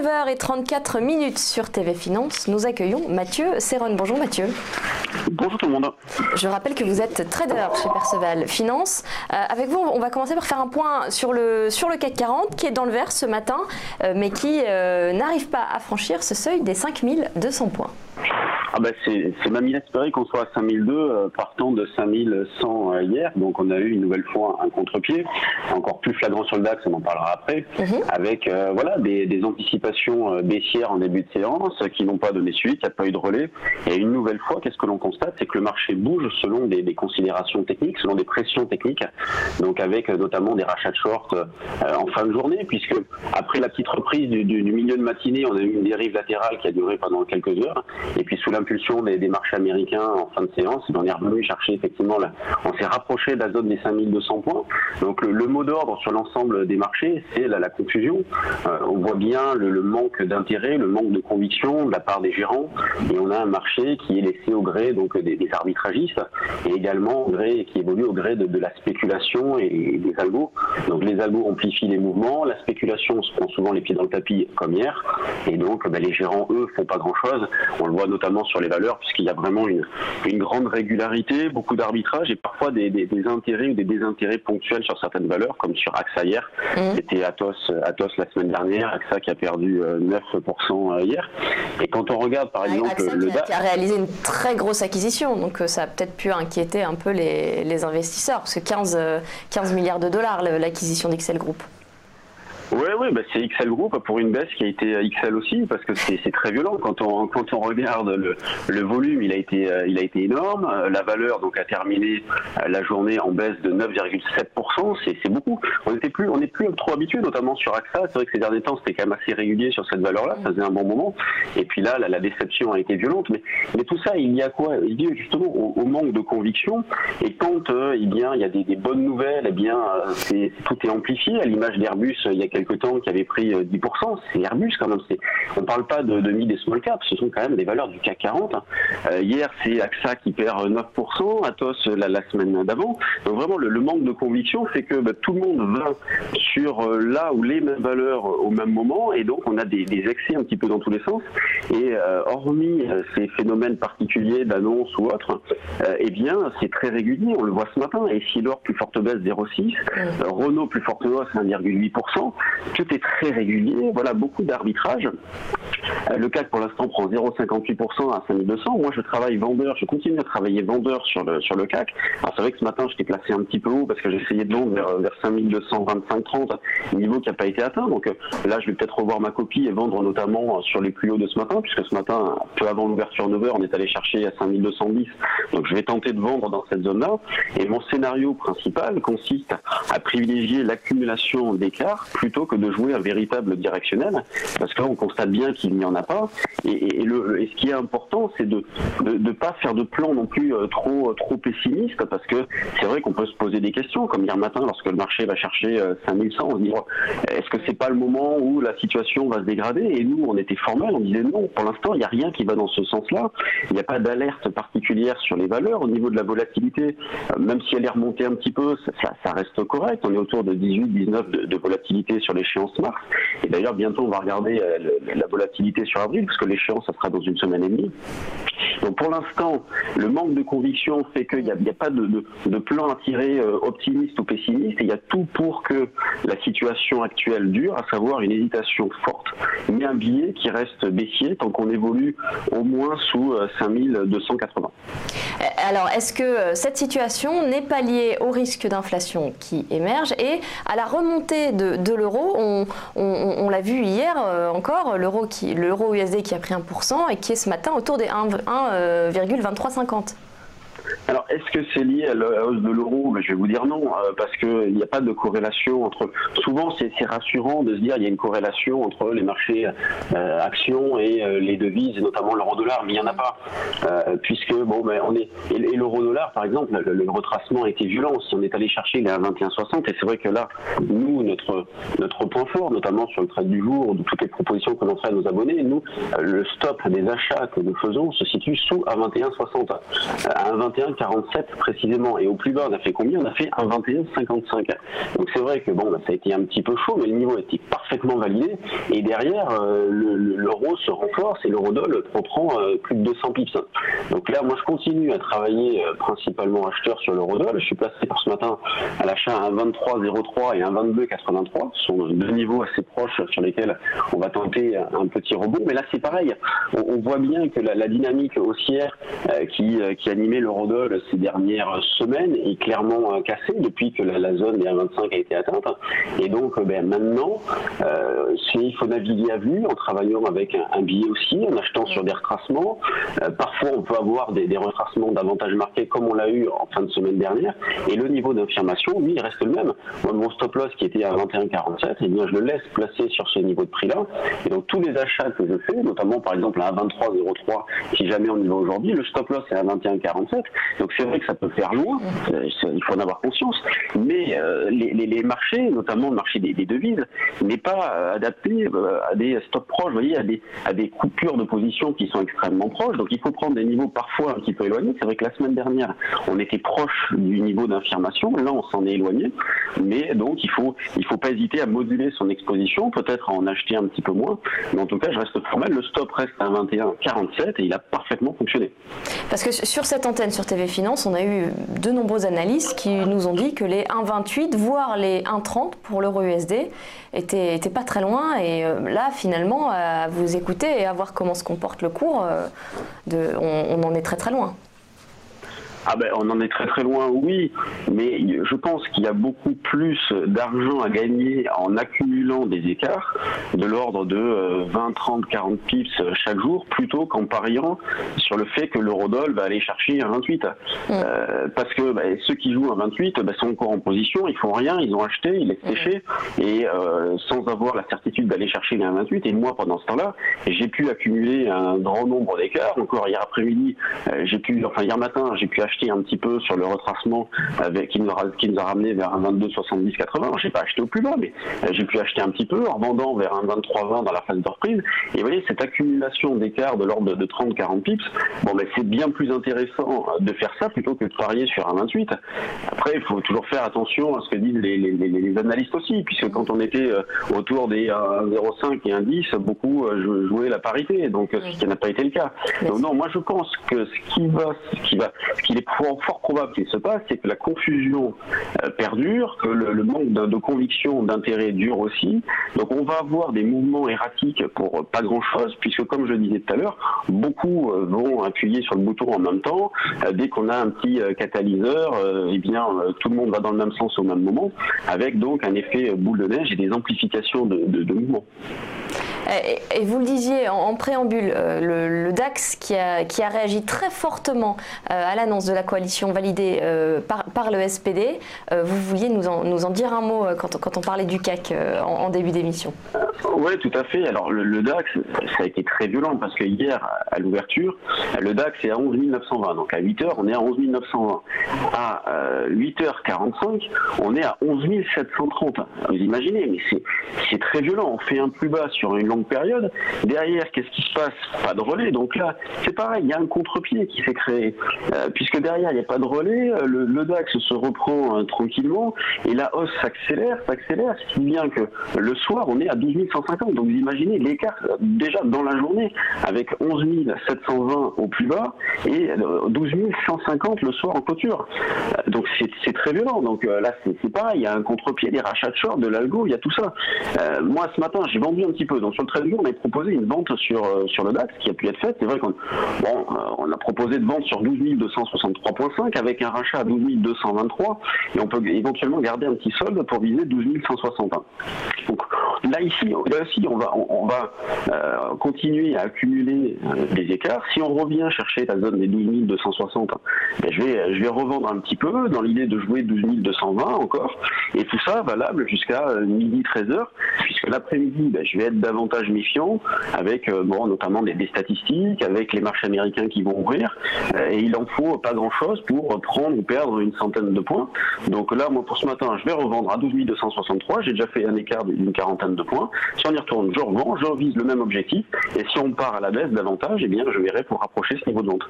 9h34 sur TV Finance. Nous accueillons Mathieu Serron. Bonjour Mathieu. Bonjour tout le monde. Je rappelle que vous êtes trader chez Perceval Finance. Avec vous, on va commencer par faire un point sur le CAC 40 qui est dans le vert ce matin, mais qui n'arrive pas à franchir ce seuil des 5200 points. Ah bah c'est même inespéré qu'on soit à 5002 partant de 5100 hier, donc on a eu une nouvelle fois un contre-pied, encore plus flagrant sur le DAX, on en parlera après, avec voilà des anticipations baissières en début de séance qui n'ont pas donné suite, il n'y a pas eu de relais, et une nouvelle fois, qu'est-ce que l'on constate, c'est que le marché bouge selon des considérations techniques, selon des pressions techniques, donc avec notamment des rachats de short en fin de journée, puisque après la petite reprise du milieu de matinée, on a eu une dérive latérale qui a duré pendant quelques heures, et puis sous l'impulsion des marchés américains en fin de séance, on est revenu chercher effectivement, on s'est rapproché de la zone des 5200 points. Donc le mot d'ordre sur l'ensemble des marchés, c'est la confusion. On voit bien le manque d'intérêt, le manque de conviction de la part des gérants, et on a un marché qui est laissé au gré donc des arbitragistes, et également qui évolue au gré de la spéculation et des algos. Donc les algos amplifient les mouvements, la spéculation se prend souvent les pieds dans le tapis comme hier, et donc les gérants eux font pas grand chose. On le voit notamment sur les valeurs, puisqu'il y a vraiment une grande régularité, beaucoup d'arbitrage et parfois des intérêts ou des désintérêts ponctuels sur certaines valeurs, comme sur AXA hier. C'était Atos la semaine dernière, AXA qui a perdu 9% hier. Et quand on regarde par exemple AXA le DAX, qui a réalisé une très grosse acquisition, donc ça a peut-être pu inquiéter un peu les investisseurs, parce que 15 milliards de dollars l'acquisition d'XL Group. Oui, bah c'est XL Group pour une baisse qui a été XL aussi, parce que c'est très violent quand on regarde le volume, il a été énorme. La valeur donc a terminé la journée en baisse de 9,7%, c'est beaucoup. On n'est plus trop habitué, notamment sur AXA. C'est vrai que ces derniers temps c'était quand même assez régulier sur cette valeur-là, ça faisait un bon moment. Et puis là, la déception a été violente. Mais tout ça, il y a quoi? Il y a justement au manque de conviction. Et quand il y a des bonnes nouvelles, tout est amplifié. À l'image d'Airbus, il y a quelques temps qui avait pris 10%, c'est Airbus quand même. On ne parle pas de mid et small cap, ce sont quand même des valeurs du CAC 40. Hier, c'est AXA qui perd 9%, Atos la semaine d'avant. Donc vraiment, le manque de conviction fait que tout le monde va sur là ou les mêmes valeurs au même moment, et donc on a des excès un petit peu dans tous les sens. Et hormis ces phénomènes particuliers d'annonces ou autres, eh bien, c'est très régulier, on le voit ce matin. Et Essilor, plus forte baisse 0,6, Renault, plus forte hausse 1,8%. Tout est très régulier, voilà, beaucoup d'arbitrage. Le CAC pour l'instant prend 0,58% à 5200. Moi je travaille vendeur, je continue à travailler vendeur sur le CAC. Alors c'est vrai que ce matin j'étais placé un petit peu haut parce que j'essayais de vendre vers 5225-30, niveau qui n'a pas été atteint. Donc là je vais peut-être revoir ma copie et vendre notamment sur les plus hauts de ce matin, puisque ce matin, peu avant l'ouverture 9h, on est allé chercher à 5210. Donc je vais tenter de vendre dans cette zone-là. Et mon scénario principal consiste à privilégier l'accumulation d'écarts plutôt que de jouer un véritable directionnel, parce que là on constate bien qu'il n'y en a pas, et ce qui est important, c'est de pas faire de plan non plus trop pessimiste, parce que c'est vrai qu'on peut se poser des questions, comme hier matin lorsque le marché va chercher 5100, on se dit est-ce que c'est pas le moment où la situation va se dégrader? Et nous on était formel, on disait non, pour l'instant il n'y a rien qui va dans ce sens-là, il n'y a pas d'alerte particulière sur les valeurs. Au niveau de la volatilité, même si elle est remontée un petit peu, ça reste correct, on est autour de 18-19 de volatilité sur l'échéance mars, et d'ailleurs bientôt on va regarder la volatilité sur avril, parce que l'échéance ça sera dans une semaine et demie. Donc pour l'instant, le manque de conviction fait qu'il n'y a pas de plan à tirer optimiste ou pessimiste, et il y a tout pour que la situation actuelle dure, à savoir une hésitation forte, mais un billet qui reste baissier tant qu'on évolue au moins sous 5280. Alors, est-ce que cette situation n'est pas liée au risque d'inflation qui émerge et à la remontée de l'euro? On l'a vu hier encore, l'euro USD qui a pris 1% et qui est ce matin autour des 1,2350. Alors, est-ce que c'est lié à la hausse de l'euro? Je vais vous dire non, parce qu'il n'y a pas de corrélation entre... Souvent, c'est rassurant de se dire qu'il y a une corrélation entre les marchés actions et les devises, et notamment l'euro-dollar, mais il n'y en a pas. Puisque, et l'euro-dollar, par exemple, le retracement a été violent. Si on est allé chercher, il est à 21,60, et c'est vrai que là, nous, notre point fort, notamment sur le trade du jour, de toutes les propositions que l'on fait à nos abonnés, nous, le stop des achats que nous faisons se situe sous à 21,60. À 21,60, 1,21,47 précisément. Et au plus bas, on a fait combien? On a fait 1,21,55. Donc c'est vrai que bon, ça a été un petit peu chaud, mais le niveau était parfaitement validé. Et derrière, l'euro se renforce et l'eurodoll reprend plus de 200 pips. Donc là, moi, je continue à travailler principalement acheteur sur l'eurodoll. Je suis placé pour ce matin à l'achat à 1,23,03 et 1,22,83. Ce sont deux niveaux assez proches sur lesquels on va tenter un petit rebond. Mais là, c'est pareil. On voit bien que la dynamique haussière qui animait l'eurodoll ces dernières semaines est clairement cassée depuis que la zone des 1,25 a été atteinte. Et donc, maintenant, il faut naviguer à vue en travaillant avec un billet aussi, en achetant sur des retracements. Parfois, on peut avoir des retracements davantage marqués comme on l'a eu en fin de semaine dernière. Et le niveau d'infirmation, lui, il reste le même. Moi, mon stop loss qui était à 21,47, eh bien, je le laisse placer sur ce niveau de prix-là. Et donc, tous les achats que je fais, notamment par exemple à 23,03, si jamais on y va aujourd'hui, le stop loss est à 21,47. Donc, c'est vrai que ça peut faire loin, il faut en avoir conscience. Mais les marchés, notamment le marché des devises, n'est pas adapté à des stops proches, vous voyez, à des coupures de position qui sont extrêmement proches. Donc, il faut prendre des niveaux parfois un petit peu éloignés. C'est vrai que la semaine dernière, on était proche du niveau d'infirmation. Là, on s'en est éloigné. Mais donc, il faut pas hésiter à moduler son exposition, peut-être à en acheter un petit peu moins. Mais en tout cas, je reste formel. Le stop reste à 21,47 et il a parfaitement fonctionné. Parce que sur cette antenne, sur TV Finance, on a eu de nombreux analystes qui nous ont dit que les 1,28, voire les 1,30 pour l'euro USD étaient pas très loin. Et là, finalement, à vous écouter et à voir comment se comporte le cours, on en est très très loin. Ah ben, on en est très très loin, oui, mais je pense qu'il y a beaucoup plus d'argent à gagner en accumulant des écarts de l'ordre de 20, 30, 40 pips chaque jour, plutôt qu'en pariant sur le fait que l'eurodoll va aller chercher un 28. Parce que ceux qui jouent un 28 sont encore en position, ils font rien, ils ont acheté, ils laissent sécher, et sans avoir la certitude d'aller chercher les 1,28. Et moi, pendant ce temps-là, j'ai pu accumuler un grand nombre d'écarts. Encore hier après-midi, hier matin, j'ai pu acheter un petit peu sur le retracement qui nous a ramené vers un 22,70,80. J'ai pas acheté au plus bas, mais j'ai pu acheter un petit peu en vendant vers un 23,20 dans la phase de reprise. Et vous voyez, cette accumulation d'écart de l'ordre de 30-40 pips, c'est bien plus intéressant de faire ça plutôt que de parier sur un 28. Après, il faut toujours faire attention à ce que disent les analystes aussi, puisque quand on était autour des 1,05 et 1,10, beaucoup jouaient la parité, donc ce qui n'a pas été le cas. Donc non, moi je pense que ce qu'il est fort probable qu'il se passe, c'est que la confusion perdure, que le manque de conviction d'intérêt dure aussi. Donc on va avoir des mouvements erratiques pour pas grand-chose, puisque comme je le disais tout à l'heure, beaucoup vont appuyer sur le bouton en même temps. Dès qu'on a un petit catalyseur, tout le monde va dans le même sens au même moment, avec donc un effet boule de neige et des amplifications de mouvements. Et vous le disiez en préambule, le DAX qui a réagi très fortement à l'annonce de la coalition validée par le SPD. Vous vouliez nous en dire un mot quand on parlait du CAC en début d'émission? Oui, tout à fait. Alors le DAX, ça a été très violent parce que hier, à l'ouverture, le DAX est à 11 920. Donc à 8h, on est à 11 920. À 8h45, on est à 11 730. Vous imaginez, mais c'est très violent. On fait un plus bas sur une longue période. Derrière, qu'est-ce qui se passe? Pas de relais. Donc là, c'est pareil, il y a un contre-pied qui s'est créé. Puisque derrière, il n'y a pas de relais, le DAX se reprend tranquillement et la hausse s'accélère, ce qui vient que le soir, on est à 12 150. Donc vous imaginez l'écart déjà dans la journée avec 11 720 au plus bas et 12 150 le soir en clôture. Donc c'est très violent. Donc là, c'est pareil, il y a un contre-pied, des rachats de short, de l'algo, il y a tout ça. Moi, ce matin, j'ai vendu un petit peu. Donc sur le trade view, on a proposé une vente sur le DAX qui a pu être faite. C'est vrai qu'on a proposé de vendre sur 12 263,5 avec un rachat à 12 223 et on peut éventuellement garder un petit solde pour viser 12 161. Donc là aussi, on va continuer à accumuler des écarts. Si on revient chercher la zone des 12 260, je vais revendre un petit peu dans l'idée de jouer 12 220 encore. Et tout ça valable jusqu'à midi 13h, puisque l'après-midi, je vais être davantage méfiant avec notamment des statistiques, avec les marchés américains qui vont ouvrir. Et il en faut pas grand-chose pour prendre ou perdre une centaine de points. Donc là, moi, pour ce matin, je vais revendre à 12 263. J'ai déjà fait un écart d'une quarantaine de points. Si on y retourne, je revends, je vise le même objectif. Et si on part à la baisse davantage, je verrai pour rapprocher ce niveau de vente.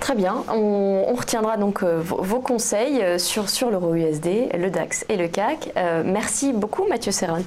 Très bien, on retiendra donc vos conseils sur l'euro USD, le DAX et le CAC. Merci beaucoup Mathieu Serron.